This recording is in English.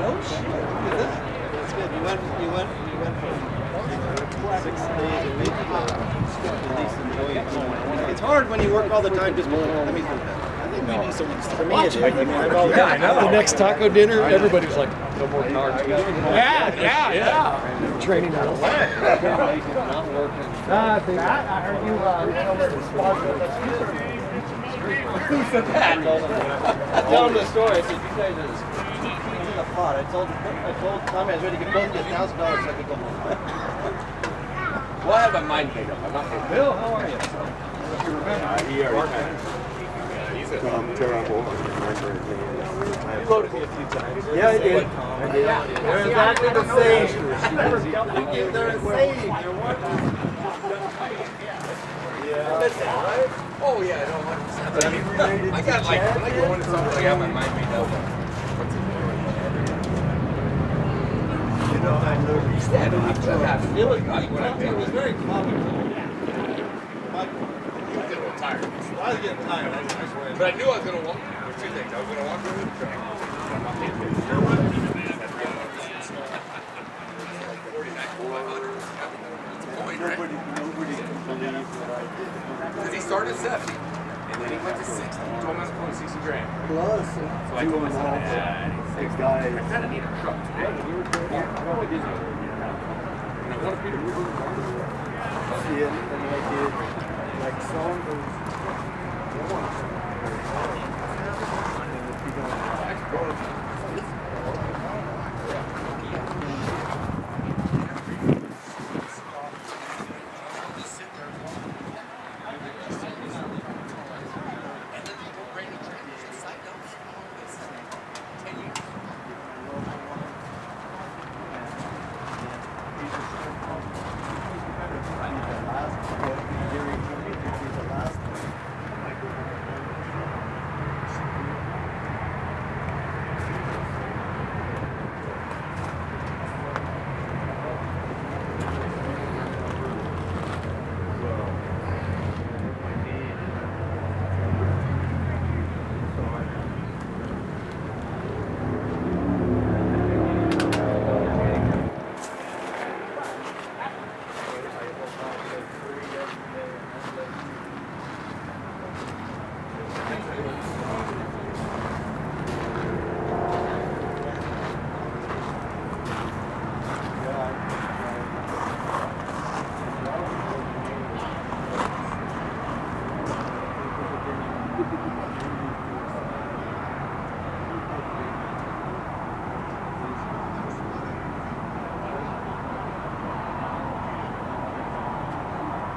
Oh shit! Look at that. That's good. You went from 6 days a week to at least enjoy it. It's hard when you work all the time. Just let me think that. I think we need someone to watch it. Yeah, I know. The next taco dinner, everybody was like, no more carbs. Yeah. Training out of Not working. I heard you Who said that? I told him the story. I said, you guys are in the pot. I told Tommy I was ready to both get $1,000 so I could go home. Well, I have my mind made up. I'm not made up. Bill, how are you? He already Tear on board. You loaded me a few times. Yeah, I did. They're exactly the same. They're the same. They're one. Oh, yeah, no, 100%. But I mean, I got like, when I go into something, I got my mind made up. What's it doing? You know, I noticed that. It was very common. I was getting a little tired. I was getting tired. I swear. But I knew I was going to walk. There were two things. I was going to walk over the track. I'm not being paid. 49,500. Nobody can believe what I did. Because he started at 70. And then he went to 60. He told me I was going 60 grand. Plus, So I told myself, six guys. I kind of need a truck today. And I want to be the river. See it, and I did like songs.